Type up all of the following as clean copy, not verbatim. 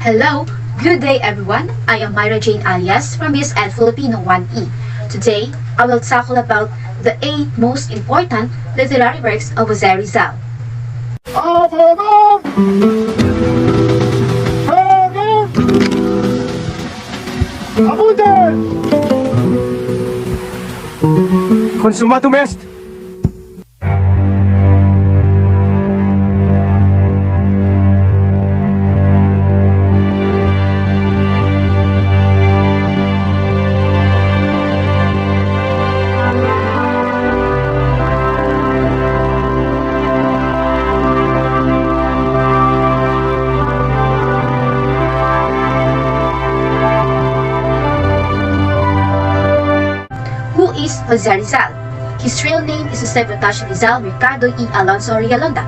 Hello, good day everyone. I am Myra Jane alias from Miss Ed Filipino 1E. Today, I will tackle about the 8 most important literary works of Jose Rizal. Apagong! Apagong! Apuntan! Consumatum est! Who is Jose Rizal? His real name is Jose Protasio Rizal Mercado y Alonso Rialonda.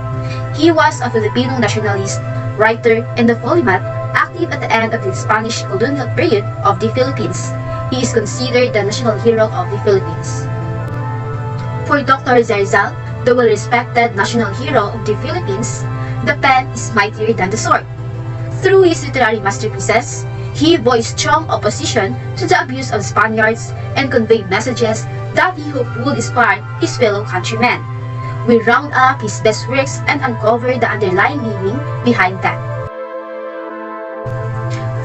He was a Filipino nationalist, writer, and a polymath active at the end of the Spanish colonial period of the Philippines. He is considered the national hero of the Philippines. For Dr. Jose Rizal, the well-respected national hero of the Philippines, the pen is mightier than the sword. Through his literary masterpieces, he voiced strong opposition to the abuse of Spaniards and conveyed messages that he hoped would inspire his fellow countrymen. We round up his best works and uncover the underlying meaning behind them.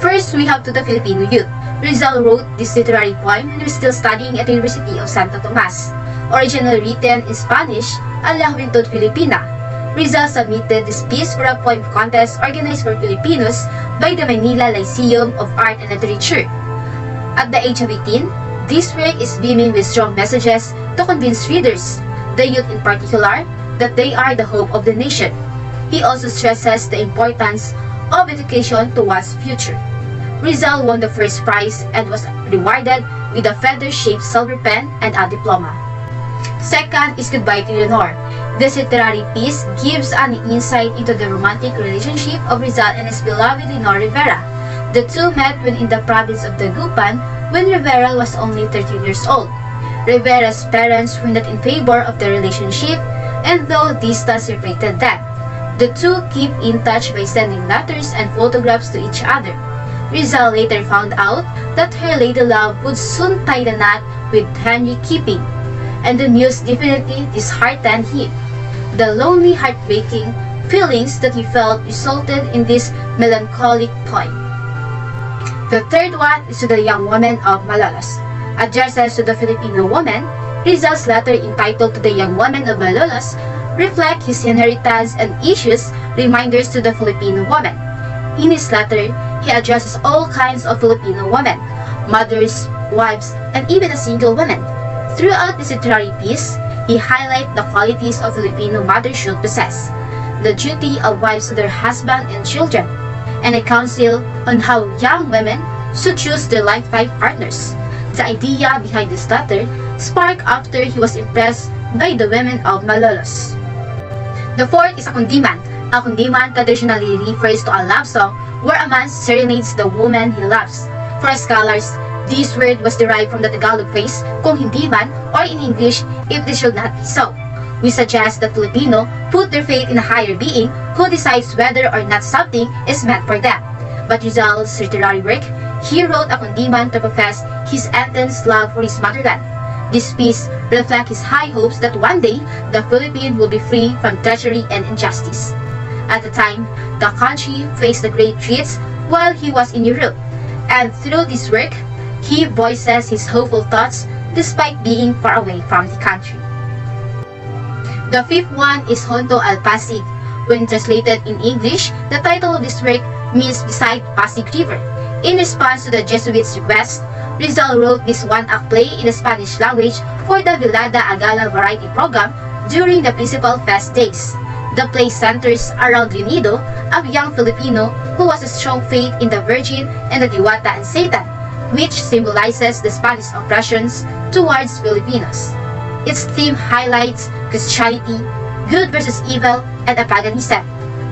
First, we have To the Filipino Youth. Rizal wrote this literary poem when he was still studying at the University of Santo Tomas. Originally written in Spanish, a la Juventud Filipina, Rizal submitted this piece for a poem contest organized for Filipinos by the Manila Lyceum of Art and Literature. At the age of 18, this work is beaming with strong messages to convince readers, the youth in particular, that they are the hope of the nation. He also stresses the importance of education to one's future. Rizal won the first prize and was rewarded with a feather-shaped silver pen and a diploma. Second is Goodbye to Leonor. This literary piece gives an insight into the romantic relationship of Rizal and his beloved Leonor Rivera. The two met when in the province of Dagupan when Rivera was only 13 years old. Rivera's parents were not in favor of the relationship, and though distance separated them, the two keep in touch by sending letters and photographs to each other. Rizal later found out that her lady love would soon tie the knot with Henry Keeping, and the news definitely disheartened him. The lonely, heartbreaking feelings that he felt resulted in this melancholic poem. The third one is To the Young Woman of Malolos. Addressed to the Filipino woman, Rizal's letter entitled To the Young Woman of Malolos reflect his inheritance and issues reminders to the Filipino woman. In his letter, he addresses all kinds of Filipino women, mothers, wives, and even a single woman. Throughout this literary piece, he highlights the qualities of Filipino mothers should possess, the duty of wives to their husband and children, and a counsel on how young women should choose their lifetime partners. The idea behind this letter sparked after he was impressed by the women of Malolos. The fourth is a kundiman. A kundiman traditionally refers to a love song where a man serenades the woman he loves. For scholars, this word was derived from the Tagalog phrase kung hindi man, or in English, if this should not be so. We suggest that Filipino put their faith in a higher being who decides whether or not something is meant for them. But Rizal's literary work, he wrote a kundiman to profess his intense love for his motherland. This piece reflects his high hopes that one day the Philippines will be free from treachery and injustice. At the time, the country faced the great threats while he was in Europe, and through this work, he voices his hopeful thoughts despite being far away from the country. The fifth one is Junto al Pasig. When translated in English, the title of this work means beside Pasig River. In response to the Jesuits' request, Rizal wrote this one-act play in the Spanish language for the Velada a Gala variety program during the principal fest days. The play centers around Leonido, a young Filipino who has a strong faith in the Virgin and the Diwata and Satan, which symbolizes the Spanish oppressions towards Filipinos. Its theme highlights Christianity, good versus evil, and paganism.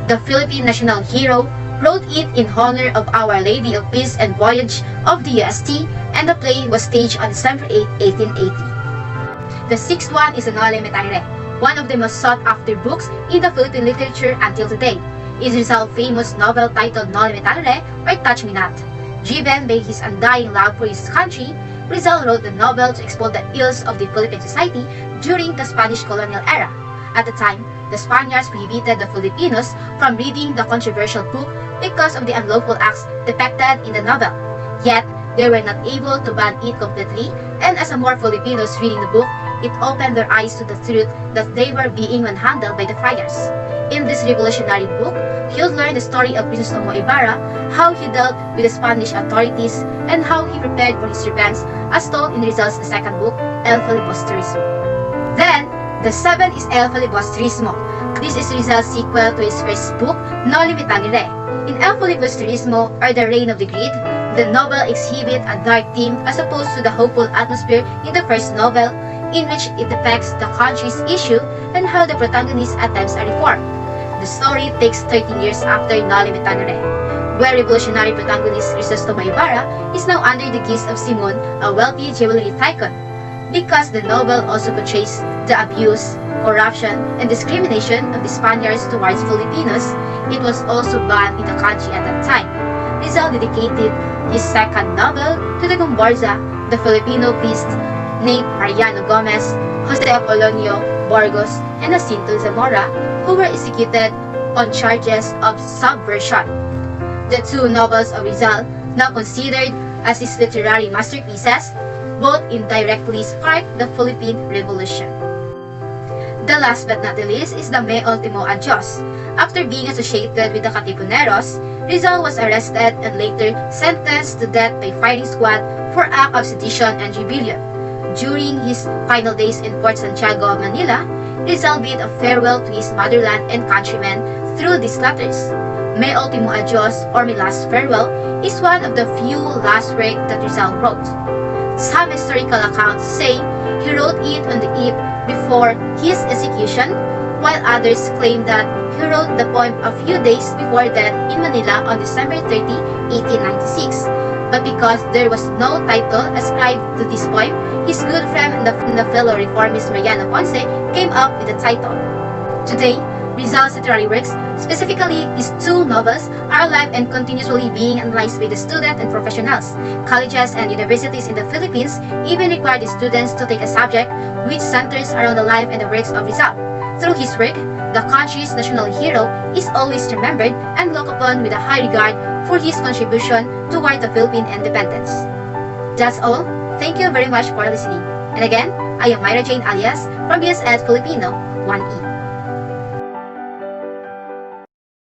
The Philippine national hero wrote it in honor of Our Lady of Peace and Voyage of the UST, and the play was staged on December 8, 1880. The sixth one is Anole Metaire, one of the most sought-after books in the Philippine literature until today. is Rizal's famous novel titled No Me Tanre or Touch Me Not. Driven by his undying love for his country, Rizal wrote the novel to expose the ills of the Philippine society during the Spanish colonial era. At the time, the Spaniards prohibited the Filipinos from reading the controversial book because of the unlawful acts depicted in the novel. Yet, they were not able to ban it completely, and as more Filipinos reading the book, it opened their eyes to the truth that they were being manhandled by the friars. In this revolutionary book, you'll learn the story of Crisostomo Ibarra, how he dealt with the Spanish authorities, and how he prepared for his revenge, as told in Rizal's second book, El Filibusterismo. Then, the seventh is El Filibusterismo. This is Rizal's sequel to his first book, No Limitang Re. In El Filibusterismo, or The Reign of the Greed, the novel exhibits a dark theme as opposed to the hopeful atmosphere in the first novel, in which it depicts the country's issue and how the protagonist attempts a reform. The story takes 13 years after No Limitang Re, where revolutionary protagonist Crisostomo Ibarra is now under the guise of Simon, a wealthy jewelry tycoon. Because the novel also portrays the abuse, corruption, and discrimination of the Spaniards towards Filipinos, it was also banned in the country at that time. Rizal dedicated his second novel to the Gomborza, the Filipino priest named Mariano Gomez, Jose Apolonio Burgos, and Jacinto Zamora, who were executed on charges of subversion. The two novels of Rizal, now considered as his literary masterpieces, both indirectly sparked the Philippine Revolution. The last but not the least is the Me Ultimo Adios. After being associated with the Katipuneros, Rizal was arrested and later sentenced to death by firing squad for act of sedition and rebellion. During his final days in Port Santiago, Manila, Rizal bid a farewell to his motherland and countrymen through these letters. Me Ultimo Adios, or My Last Farewell, is one of the few last works that Rizal wrote. Some historical accounts say he wrote it on the eve before his execution, while others claim that he wrote the poem a few days before death in Manila on December 30, 1896. But because there was no title ascribed to this poem, his good friend and the fellow reformist Mariano Ponce came up with the title. Today, Rizal's literary works, specifically his two novels, are alive and continuously being analyzed by the students and professionals. Colleges and universities in the Philippines even require the students to take a subject which centers around the life and the works of Rizal. Through his work, the country's national hero is always remembered and looked upon with a high regard for his contribution toward the Philippine independence. That's all. Thank you very much for listening. And again, I am Myra Jane alias from BSS Filipino 1E.